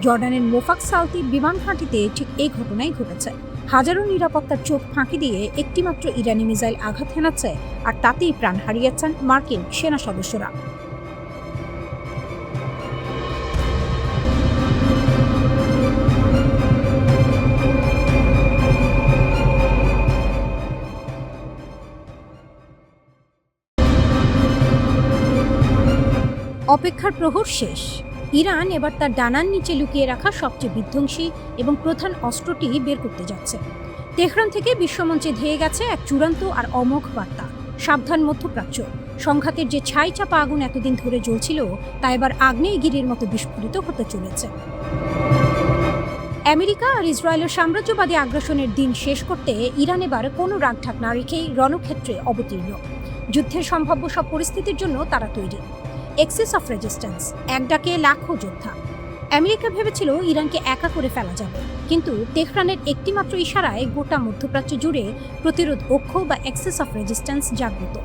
জর্ডানের মোফাক সালতি বিমান ঘাঁটিতে ঠিক এই ঘটনাই ঘটেছে। হাজারো নিরাপত্তার চোখ ফাঁকি দিয়ে একটি মাত্র ইরানি মিসাইল আঘাত হেনাচ্ছে, আর তাতেই প্রাণ হারিয়েছেন মার্কিন সেনা সদস্যরা। অপেক্ষার প্রহর শেষ। ইরান এবার তার ডানার নিচে লুকিয়ে রাখা সবচেয়ে বিধ্বংসী এবং প্রধান অস্ত্রটি বের করতে যাচ্ছে। তেহরান থেকে বিশ্বমঞ্চে ধেয়ে গেছে এক চূড়ান্ত আর অমোঘ বার্তা, সাবধান মধ্যপ্রাচ্য। সংঘাতের যে ছাই চাপা আগুন এতদিন ধরে জ্বলছিল তা এবার আগ্নেয়গিরির মতো বিস্ফোরিত হতে চলেছে। আমেরিকা আর ইসরায়েলের সাম্রাজ্যবাদী আগ্রাসনের দিন শেষ করতে ইরান এবার কোনো রাগঢাক না রেখেই রণক্ষেত্রে অবতীর্ণ। যুদ্ধের সম্ভাব্য সব পরিস্থিতির জন্য তারা তৈরি। এক্সেস অফ রেজিস্ট্যান্স, এক ডাকে লাখো যোদ্ধা। আমেরিকা ভেবেছিল ইরানকে একা করে ফেলা যাবে, কিন্তু তেহরানের একটিমাত্র ইশারায় গোটা মধ্যপ্রাচ্য জুড়ে প্রতিরোধ অক্ষ বা এক্সেস অফ রেজিস্ট্যান্স জাগ্রত।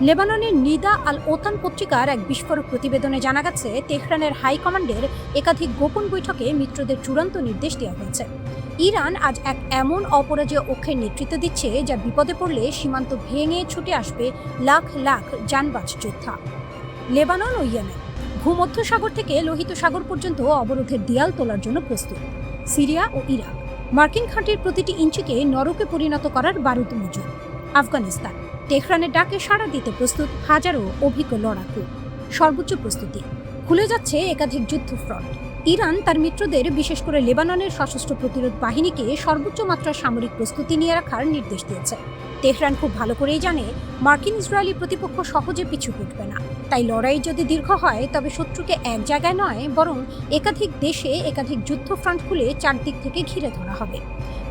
লেবাননের নিদা আল ওতান পত্রিকার এক বিস্ফোরক প্রতিবেদনে জানা গেছে, তেহরানের হাইকমান্ডের একাধিক গোপন বৈঠকে মিত্রদের চূড়ান্ত নির্দেশ দেওয়া হয়েছে। ইরান আজ এক এমন অপরাজেয় অক্ষের নেতৃত্ব দিচ্ছে যা বিপদে পড়লে সীমান্ত ভেঙে ছুটে আসবে লাখ লাখ জানবাজ যোদ্ধা। লেবানন ও ইয়েমেন ভূমধ্যসাগর থেকে লোহিত সাগর পর্যন্ত অবরোধের দেয়াল তোলার জন্য প্রস্তুত। সিরিয়া ও ইরাক মার্কিন ঘাঁটির প্রতিটি ইঞ্চিকে নরকে পরিণত করার বারুদ মজুদ। আফগানিস্তান তেহরানের ডাকে সাড়া দিতে প্রস্তুত হাজারো অভিজ্ঞ লড়াকু। সর্বোচ্চ প্রস্তুতি, খুলে যাচ্ছে একাধিক যুদ্ধ ফ্রন্ট। ইরান তার মিত্রদের, বিশেষ করে লেবাননের সশস্ত্র প্রতিরোধ বাহিনীকে সর্বোচ্চ মাত্রার সামরিক প্রস্তুতি নিয়ে রাখার নির্দেশ দিয়েছে। তেহরান খুব ভালো করেই জানে মার্কিন ইসরায়েলি প্রতিপক্ষ সহজে পিছু হটবে না। তাই লড়াই যদি দীর্ঘ হয় তবে শত্রুকে এক জায়গায় নয়, বরং একাধিক দেশে একাধিক যুদ্ধ ফ্রন্ট খুলে চারদিক থেকে ঘিরে ধরা হবে।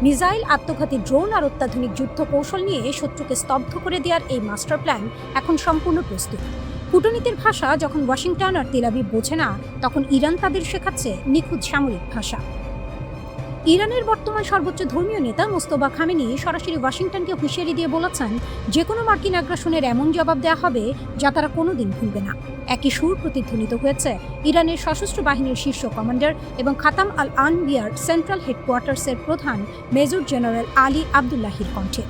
মিসাইল, আত্মঘাতী ড্রোন আর অত্যাধুনিক যুদ্ধ কৌশল নিয়ে শত্রুকে স্তব্ধ করে দেওয়ার এই মাস্টার প্ল্যান এখন সম্পূর্ণ প্রস্তুত। কূটনীতির ভাষা যখন ওয়াশিংটন আর তেল আবিব বোঝে না, তখন ইরান তাদের শেখাচ্ছে নিখুঁত সামরিক ভাষা। ইরানের বর্তমান সর্বোচ্চ ধর্মীয় নেতা মোস্তফা খামেনি সরাসরি ওয়াশিংটনকে হুঁশিয়ারি দিয়ে বলেছেন, যে কোনো মার্কিন আগ্রাসনের এমন জবাব দেওয়া হবে যা তারা কোনোদিন ভুলবে না। একই সুর প্রতিধ্বনিত হয়েছে ইরানের সশস্ত্র বাহিনীর শীর্ষ কমান্ডার এবং খাতাম আল আনবিয়ার সেন্ট্রাল হেডকোয়ার্টার্সের প্রধান মেজর জেনারেল আলী আবদুল্লাহির কণ্ঠে।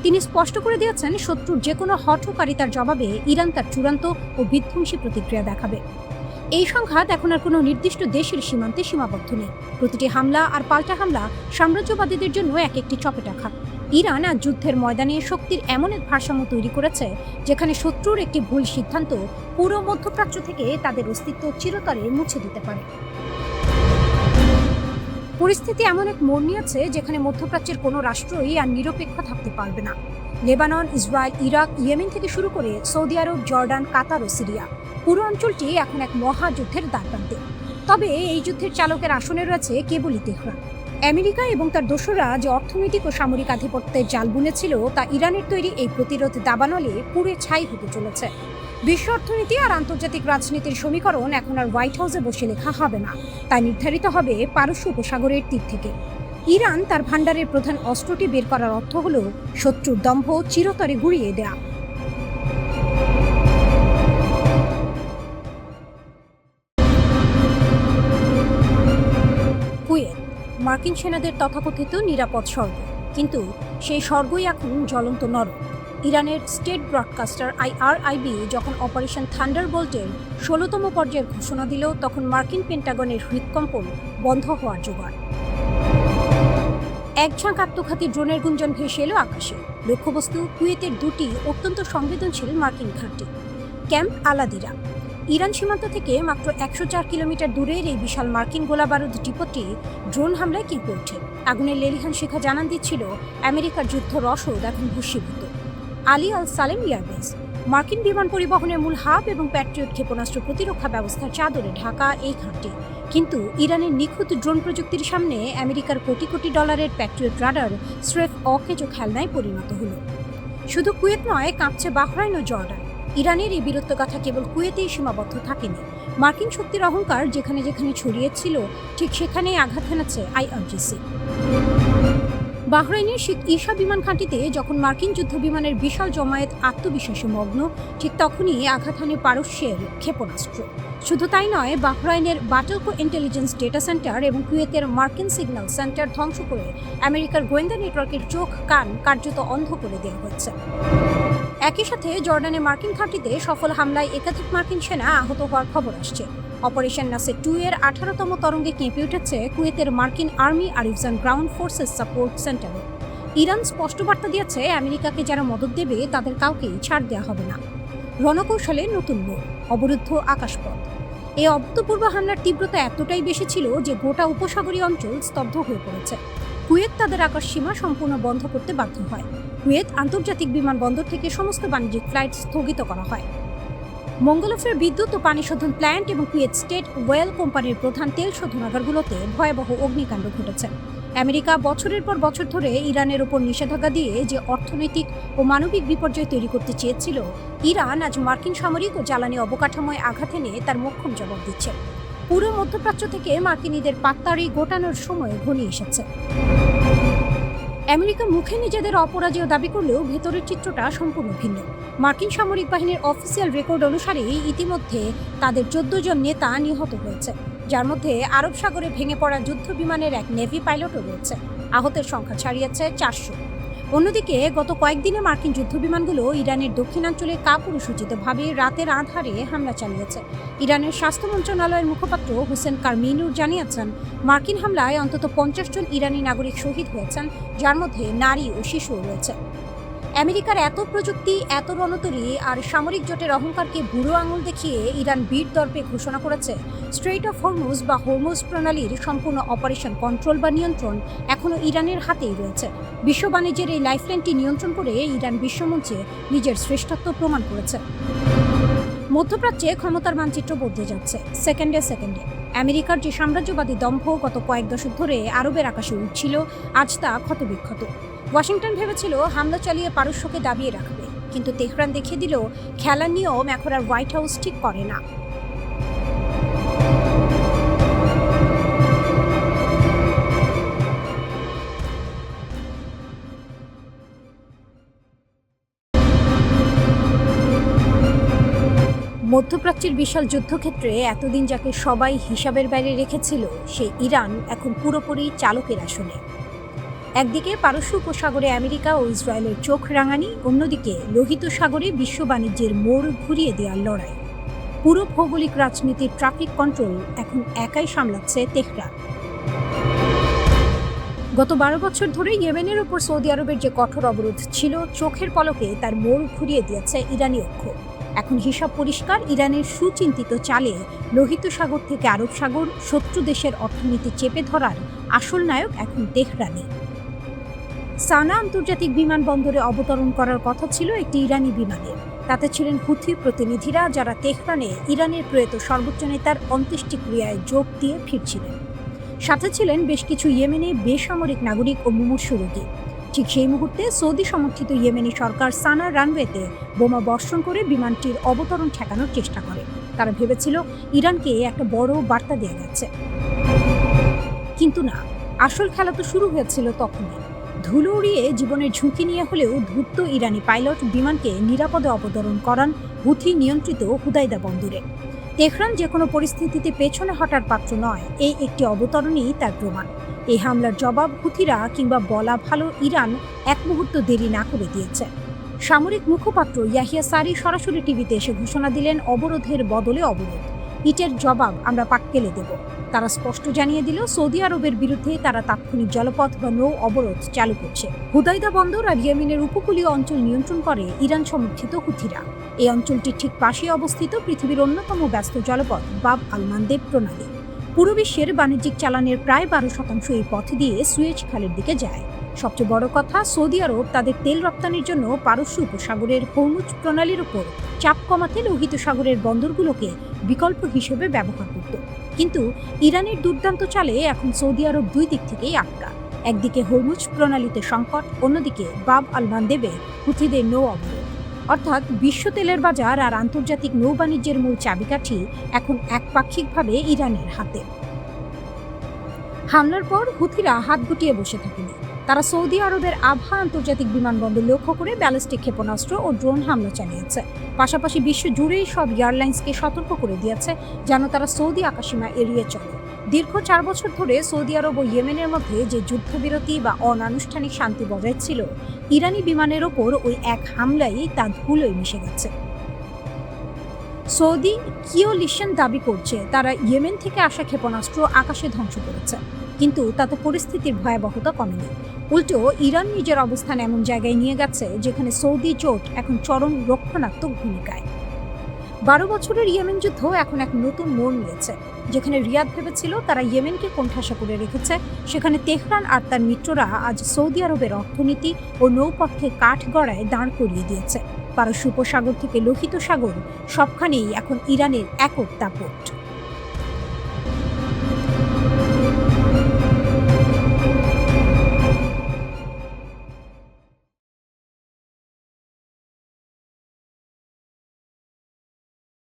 তিনি স্পষ্ট করে দিয়েছেন, শত্রুর যে কোনো হঠকারিতার জবাবে ইরান তার চূড়ান্ত ও বিধ্বংসী প্রতিক্রিয়া দেখাবে। এই সংঘাত এখন আর কোনো নির্দিষ্ট দেশের সীমান্তে সীমাবদ্ধ নেই। প্রতিটি হামলা আর পাল্টা হামলা সাম্রাজ্যবাদীদের জন্য এক একটি চপেটাঘাত। ইরান আজ যুদ্ধের ময়দানে শক্তির এমন এক ভারসাম্য তৈরি করেছে, যেখানে শত্রুর একটি ভুল সিদ্ধান্ত পুরো মধ্যপ্রাচ্য থেকে তাদের অস্তিত্ব চিরতরে মুছে দিতে পারে। পরিস্থিতি এমন এক মোড় নিয়েছে যেখানে মধ্যপ্রাচ্যের কোনো রাষ্ট্রই আর নিরপেক্ষ থাকতে পারবে না। লেবানন, ইসরায়েল, ইরাক, ইয়েমেন থেকে শুরু করে সৌদি আরব, জর্ডান, কাতার ও সিরিয়া, পুরো অঞ্চলটি এখন এক মহাযুদ্ধের দ্বারপ্রান্তে। তবে এই যুদ্ধের চালকের আসনে রয়েছে কেবলই তেহরান। আমেরিকা এবং তার দোসররা যে অর্থনৈতিক ও সামরিক আধিপত্যের জাল বুনেছিল তা ইরানের তৈরি এই প্রতিরোধ দাবানলে পুড়ে ছাই হতে চলেছে। বিশ্ব অর্থনীতি আর আন্তর্জাতিক রাজনীতির সমীকরণ এখন আর হোয়াইট হাউসে বসে লেখা হবে না, তা নির্ধারিত হবে পারস্য উপসাগরের তীর থেকে। ইরান তার ভান্ডারের প্রধান অস্ত্রটি বের করার অর্থ হল শত্রুর দম্ভ চিরতরে গুঁড়িয়ে দেয়া। কুয়েত মার্কিন সেনাদের তথাকথিত নিরাপদ স্বর্গ, কিন্তু সেই স্বর্গই এখন জ্বলন্ত নরক। ইরানের স্টেট ব্রডকাস্টার IRIB যখন অপারেশন থান্ডারবোল্টের 16তম পর্যায়ের ঘোষণা দিল, তখন মার্কিন পেন্টাগনের হৃদকম্পন বন্ধ হওয়ার জোগাড়। এক ঝাঁক আত্মঘাতী ড্রোনের গুঞ্জন ভেসে এলো আকাশে। লক্ষ্যবস্তু কুয়েতের দুটি অত্যন্ত সংবেদনশীল মার্কিন ঘাঁটি। ক্যাম্প আলাদিরা। ইরান সীমান্ত থেকে মাত্র 104 কিলোমিটার দূরের এই বিশাল মার্কিন গোলাবারুদ ডিপোটি ড্রোন হামলায় কেঁপে ওঠে। আগুনের লেলিহান শিখা জানান দিচ্ছিল আমেরিকার যুদ্ধ রসদ এখন ভূষীভূত। আলী আল সালেম এয়ারবেস মার্কিন বিমান পরিবহনের মূল হাব এবং প্যাট্রিয়ট ক্ষেপণাস্ত্র প্রতিরক্ষা ব্যবস্থার চাদরে ঢাকা এই ঘাঁটি। কিন্তু ইরানের নিখুঁত ড্রোন প্রযুক্তির সামনে আমেরিকার কোটি কোটি ডলারের প্যাট্রিয়ট রাডার স্রেফ অকেজো খেলনায় পরিণত হলো। শুধু কুয়েত নয়, কাঁপছে বাহরাইন ও জর্ডান। ইরানের এই বীরত্বগাথা কেবল কুয়েতেই সীমাবদ্ধ থাকেনি। মার্কিন শক্তির অহংকার যেখানে যেখানে ছড়িয়েছিল, ঠিক সেখানেই আঘাত হানাচ্ছে IRGC। বাহরাইনের শেখ ঈসা বিমান ঘাঁটিতে যখন মার্কিন যুদ্ধ বিমানের বিশাল জমায়েত আত্মবিশ্বাসে মগ্ন, ঠিক তখনই আঘাত হানে পারস্যের ক্ষেপণাস্ত্র। শুধু তাই নয়, বাহরাইনের বাটলকো ইন্টেলিজেন্স ডেটা সেন্টার এবং কুয়েতের মার্কিন সিগন্যাল সেন্টার ধ্বংস করে আমেরিকার গোয়েন্দা নেটওয়ার্কের চোখ কান কার্যত অন্ধ করে দেওয়া হয়েছে। একই সাথে জর্ডানে মার্কিন ঘাঁটিতে সফল হামলায় একাধিক মার্কিন সেনা আহত হওয়ার খবর আসছে। অপারেশন নাসের 2 এর 18তম তরঙ্গে কেঁপে উঠেছে কুয়েতের মার্কিন army Arifjan ground forces support সেন্টারে। ইরান স্পষ্ট বার্তা দিয়েছে, আমেরিকাকে যারা মদদ দেবে তাদের কাউকেই ছাড় দেওয়া হবে না। রণকৌশলে নতুন মোড়, অবরুদ্ধ আকাশপথ। এই অভূতপূর্ব হামলার তীব্রতা এতটাই বেশি ছিল যে গোটা উপসাগরীয় অঞ্চল স্তব্ধ হয়ে পড়েছে। কুয়েত তাদের আকাশ সীমা সম্পূর্ণ বন্ধ করতে বাধ্য হয়। কুয়েত আন্তর্জাতিক বিমানবন্দর থেকে সমস্ত বাণিজ্যিক ফ্লাইট স্থগিত করা হয়। মঙ্গলফের বিদ্যুৎ ও পানি শোধন প্ল্যান্ট এবং কুয়েত স্টেট ওয়েল কোম্পানির প্রধান তেল শোধনাগারগুলোতে ভয়াবহ অগ্নিকাণ্ড ঘটেছে। আমেরিকা বছরের পর বছর ধরে ইরানের ওপর নিষেধাজ্ঞা দিয়ে যে অর্থনৈতিক ও মানবিক বিপর্যয় তৈরি করতে চেয়েছিল, ইরান আজ মার্কিন সামরিক ও জ্বালানি অবকাঠামোয় আঘাত এনে তার মোক্ষম জবাব দিচ্ছে। পুরো মধ্যপ্রাচ্য থেকে মার্কিনীদের পাত্তারি গোটানোর সময় ঘনিয়ে এসেছে। আমেরিকা মুখে নিজেদের অপরাজেয় দাবি করলেও ভেতরের চিত্রটা সম্পূর্ণ ভিন্ন। মার্কিন সামরিক বাহিনীর অফিসিয়াল রেকর্ড অনুসারে ইতিমধ্যে তাদের 14 জন নেতা নিহত হয়েছে, যার মধ্যে আরব সাগরে ভেঙে পড়া যুদ্ধ বিমানের এক নেভি পাইলটও রয়েছে। আহতের সংখ্যা ছাড়িয়েছে 400। অন্যদিকে গত কয়েকদিনে মার্কিন যুদ্ধবিমানগুলো ইরানের দক্ষিণাঞ্চলে কাপুরুষোচিতভাবে রাতের আঁধারে হামলা চালিয়েছে। ইরানের স্বাস্থ্য মন্ত্রণালয়ের মুখপাত্র হোসেন কারমিনুর জানিয়েছেন, মার্কিন হামলায় অন্তত 50 জন ইরানি নাগরিক শহীদ হয়েছেন, যার মধ্যে নারী ও শিশুও রয়েছে। আমেরিকার এত প্রযুক্তি, এত রণতরী আর সামরিক জোটের অহংকারকে বুড়ো আঙুল দেখিয়ে ইরান বীর দর্পে ঘোষণা করেছে, স্ট্রেইট অফ হরমুজ বা হরমুজ প্রণালীর সম্পূর্ণ অপারেশন কন্ট্রোল বা নিয়ন্ত্রণ এখনও ইরানের হাতেই রয়েছে। বিশ্ব বাণিজ্যের এই লাইফলাইনটি নিয়ন্ত্রণ করে ইরান বিশ্বমঞ্চে নিজের শ্রেষ্ঠত্ব প্রমাণ করেছে। মধ্যপ্রাচ্যে ক্ষমতার মানচিত্র বদলে যাচ্ছে সেকেন্ডে সেকেন্ডে। আমেরিকার যে সাম্রাজ্যবাদী দম্ভ গত কয়েক দশক ধরে আরবের আকাশে উঠছিল, আজ তা ক্ষতবিক্ষত। ওয়াশিংটন ভেবেছিল হামলা চালিয়ে পারস্যকে দাবিয়ে রাখবে, কিন্তু তেহরান দেখিয়ে দিল খেলার নিয়ম এখন আর হোয়াইট হাউস ঠিক করে না। মধ্যপ্রাচ্যের বিশাল যুদ্ধক্ষেত্রে এতদিন যাকে সবাই হিসাবের বাইরে রেখেছিল, সেই ইরান এখন পুরোপুরি চালকের আসনে। একদিকে পারস্য উপসাগরে আমেরিকা ও ইসরায়েলের চোখ রাঙানি, অন্যদিকে লোহিত সাগরে বিশ্ব বাণিজ্যের মোড় ঘুরিয়ে দেওয়ার লড়াই। পুরো ভৌগোলিক রাজনীতির ট্রাফিক কন্ট্রোল এখন একাই সামলাচ্ছে তেহরান। গত 12 বছর ধরে ইয়েমেনের ওপর সৌদি আরবের যে কঠোর অবরোধ ছিল, চোখের পলকে তার মোড় ঘুরিয়ে দিয়েছে ইরানি অক্ষ। এখন হিসাব পরিষ্কার, ইরানের সুচিন্তিত চালে লোহিত সাগর থেকে আরব সাগর, শত্রু দেশের অর্থনীতি চেপে ধরার আসল নায়ক এখন তেহরানই। সানা আন্তর্জাতিক বিমানবন্দরে অবতরণ করার কথা ছিল একটি ইরানি বিমানের। তাতে ছিলেন হুথি প্রতিনিধিরা, যারা তেহরানে ইরানের প্রয়াত সর্বোচ্চ নেতার অন্ত্যেষ্টিক্রিয়ায় যোগ দিয়ে ফিরছিলেন। সাথে ছিলেন বেশ কিছু ইয়েমেনি বেসামরিক নাগরিক ও মুমূর্ষু রোগী। ঠিক সেই মুহূর্তে সৌদি সমর্থিত ইয়েমেনি সরকার সানা রানওয়েতে বোমা বর্ষণ করে বিমানটির অবতরণ ঠেকানোর চেষ্টা করে। তারা ভেবেছিল ইরানকে একটা বড় বার্তা দেওয়া গেছে, কিন্তু না, আসল খেলা তো শুরু হয়েছিল তখনই। ধুলো উড়িয়ে জীবনের ঝুঁকি নিয়ে হলেও ধূর্ত ইরানি পাইলট বিমানকে নিরাপদে অবতরণ করান হুথি নিয়ন্ত্রিত হুদাইদা বন্দরে। তেহরান যে কোনো পরিস্থিতিতে পেছনে হটার পাত্র নয়, এই একটি অবতরণই তার প্রমাণ। এই হামলার জবাব হুথিরা কিংবা বলা ভালো ইরান এক মুহূর্ত দেরি না করে দিয়েছে। সামরিক মুখপাত্র ইয়াহিয়া সারি সরাসরি টিভিতে এসে ঘোষণা দিলেন, অবরোধের বদলে অবরোধ, ইটের জবাব আমরা পাক্কেলে দেব। তারা স্পষ্ট জানিয়ে দিল সৌদি আরবের বিরুদ্ধে তারা তাৎক্ষণিক জলপথ বা নৌ অবরোধ চালু করছে। হুদাইদা বন্দর আর ইয়েমেনের উপকূলীয় অঞ্চল নিয়ন্ত্রণ করে ইরান সমর্থিত হুথিরা। এই অঞ্চলটির ঠিক পাশে অবস্থিত পৃথিবীর অন্যতম ব্যস্ত জলপথ বাব আল মানদেব প্রণালী। পুরো বিশ্বের বাণিজ্যিক চালানের প্রায় 12% এই পথ দিয়ে সুয়েজ খালের দিকে যায়। সবচেয়ে বড় কথা, সৌদি আরব তাদের তেল রপ্তানির জন্য পারস্য উপসাগরের হরমুজ প্রণালীর উপর চাপ কমাতে লোহিত সাগরের বন্দরগুলোকে বিকল্প হিসেবে ব্যবহার করত। কিন্তু ইরানের দুর্দান্ত চালে এখন সৌদি আরব দুই দিক থেকেই আটকা। একদিকে হরমুজ প্রণালীতে সংকট, অন্যদিকে বাব আল মানদেবে হুথিদের নৌ অবরোধ। অর্থাৎ বিশ্ব তেলের বাজার আর আন্তর্জাতিক নৌ বাণিজ্যের মূল চাবিকাঠি এখন একপাক্ষিকভাবে ইরানের হাতে। হামলার পর হুথিরা হাত গুটিয়ে বসে থাকেনি। তারা সৌদি আরবের আভা আন্তর্জাতিক বিমানবন্দর লক্ষ্য করে ব্যালিস্টিক ক্ষেপণাস্ত্র ও ড্রোন হামলা চালিয়েছে। পাশাপাশি বিশ্ব জুড়েই সব এয়ারলাইন্সকে সতর্ক করে দিয়েছে যেন তারা সৌদি আকাশসীমা এড়িয়ে চলে। দীর্ঘ 4 বছর ধরে সৌদি আরব ও ইয়েমেনের মধ্যে যে যুদ্ধবিরতি বা অনানুষ্ঠানিক শান্তি বজায় ছিল, ইরানি বিমানের ওপর ওই এক হামলাই তা ধুলোয় মিশে গেছে। সৌদি কিওলিশন দাবি করছে তারা ইয়েমেন থেকে আসা ক্ষেপণাস্ত্র আকাশে ধ্বংস করেছে, কিন্তু তাতে পরিস্থিতির ভয়াবহতা কমেনি। উল্টো ইরান নিজের অবস্থান এমন জায়গায় নিয়ে গেছে যেখানে সৌদি জোট এখন চরম রক্ষণাত্মক ভূমিকায়। 12 বছরের ইয়েমেন যুদ্ধ এখন এক নতুন মোড় নিয়েছে। যেখানে রিয়াদ ভেবেছিল তারা ইয়েমেনকে কোণঠাসা করে রেখেছে, সেখানে তেহরান আর তার মিত্ররা আজ সৌদি আরবের অর্থনীতি ও নৌপথকে কাঠগড়ায় দাঁড় করিয়ে দিয়েছে। পারস্য উপসাগর থেকে লোহিত সাগর, সবখানেই এখন ইরানের একক দাপট।